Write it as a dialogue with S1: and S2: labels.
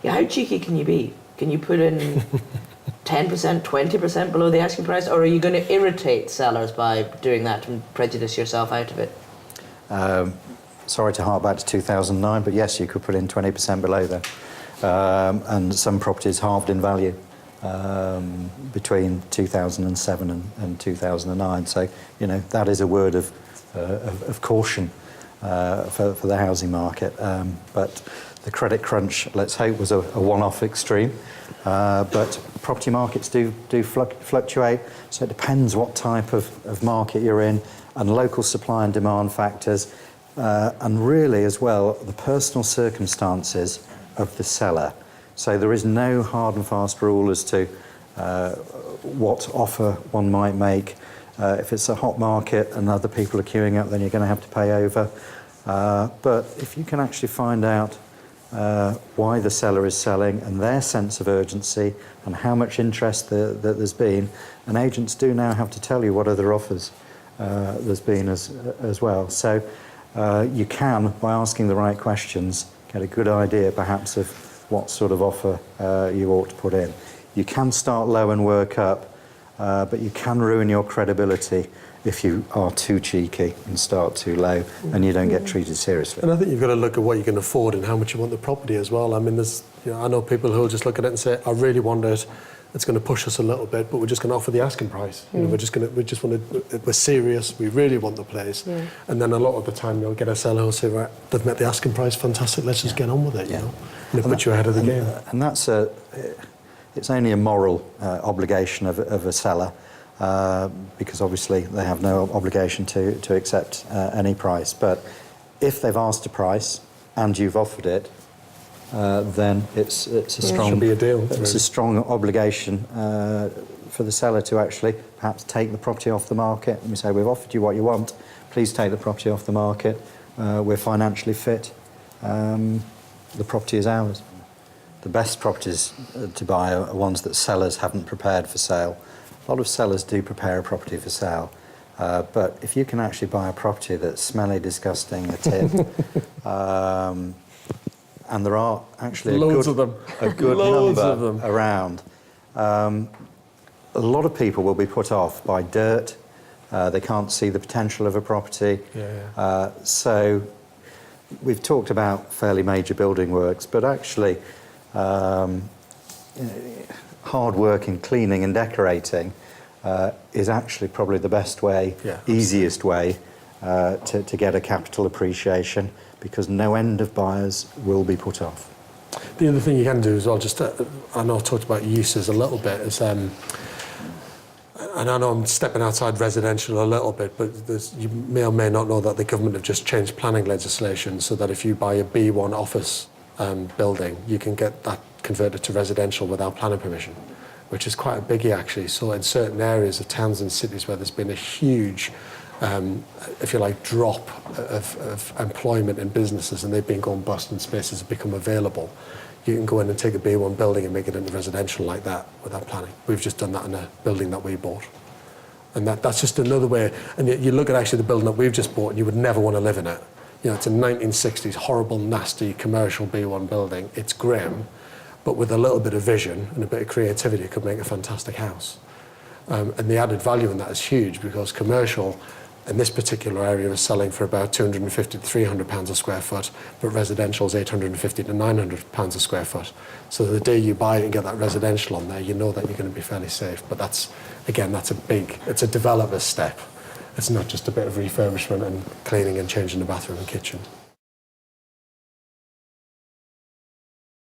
S1: Yeah, how cheeky can you be? Can you put in 10%, 20% below the asking price, or are you going to irritate sellers by doing that and prejudice yourself out of it?
S2: Sorry to hark back to 2009, but yes, you could put in 20% below there. And some properties halved in value between 2007 and 2009. So, you know, that is a word of caution for the housing market. But the credit crunch, let's hope, was a one-off extreme. But property markets do fluctuate, so it depends what type of market you're in, and local supply and demand factors, and really as well the personal circumstances of the seller. So there is no hard and fast rule as to what offer one might make. If it's a hot market and other people are queuing up, then you're going to have to pay over. But if you can actually find out why the seller is selling and their sense of urgency and how much interest that there's been, and agents do now have to tell you what other offers there's been as well. So you can, by asking the right questions, get a good idea perhaps of what sort of offer you ought to put in. You can start low and work up, but you can ruin your credibility if you are too cheeky and start too low and you don't get treated seriously.
S3: And I think you've got to look at what you can afford and how much you want the property as well. I mean, I know people who will just look at it and say, I really want it, it's going to push us a little bit, but we're just going to offer the asking price. You know, we're serious, we really want the place. Yeah. And then a lot of the time you'll get a seller who'll say, right, they've met the asking price, fantastic, let's just get on with it, you know. And it puts you ahead of the game.
S2: And that's it's only a moral obligation of a seller, because obviously they have no obligation to accept any price. But if they've asked a price and you've offered it, then it's a strong,
S3: should be a deal.
S2: It's really a strong obligation for the seller to actually perhaps take the property off the market. And we say, we've offered you what you want, please take the property off the market. We're financially fit. The property is ours. The best properties to buy are ones that sellers haven't prepared for sale. A lot of sellers do prepare a property for sale, but if you can actually buy a property that's smelly, disgusting, a tip, and there are actually a good number around, a lot of people will be put off by dirt. They can't see the potential of a property. So we've talked about fairly major building works, but actually hard work in cleaning and decorating is actually probably the best way, easiest way to get a capital appreciation, because no end of buyers will be put off.
S3: The other thing you can do as well, just I know I've talked about uses a little bit, is and I know I'm stepping outside residential a little bit, but you may or may not know that the government have just changed planning legislation so that if you buy a B1 office building, you can get that converted to residential without planning permission, which is quite a biggie actually. So in certain areas of towns and cities where there's been a huge, if you like, drop of employment in businesses and they've been going bust and spaces have become available, you can go in and take a B1 building and make it into residential like that without planning. We've just done that in a building that we bought. And that's just another way. And you look at actually the building that we've just bought and you would never want to live in it. You know, it's a 1960s horrible, nasty commercial B1 building. It's grim, but with a little bit of vision and a bit of creativity, it could make a fantastic house. And the added value in that is huge, because commercial in this particular area is selling for about 250 to 300 pounds a square foot, but residential is 850 to 900 pounds a square foot. So the day you buy it and get that residential on there, you know that you're going to be fairly safe. But that's, again, it's a developer's step. It's not just a bit of refurbishment and cleaning and changing the bathroom and kitchen.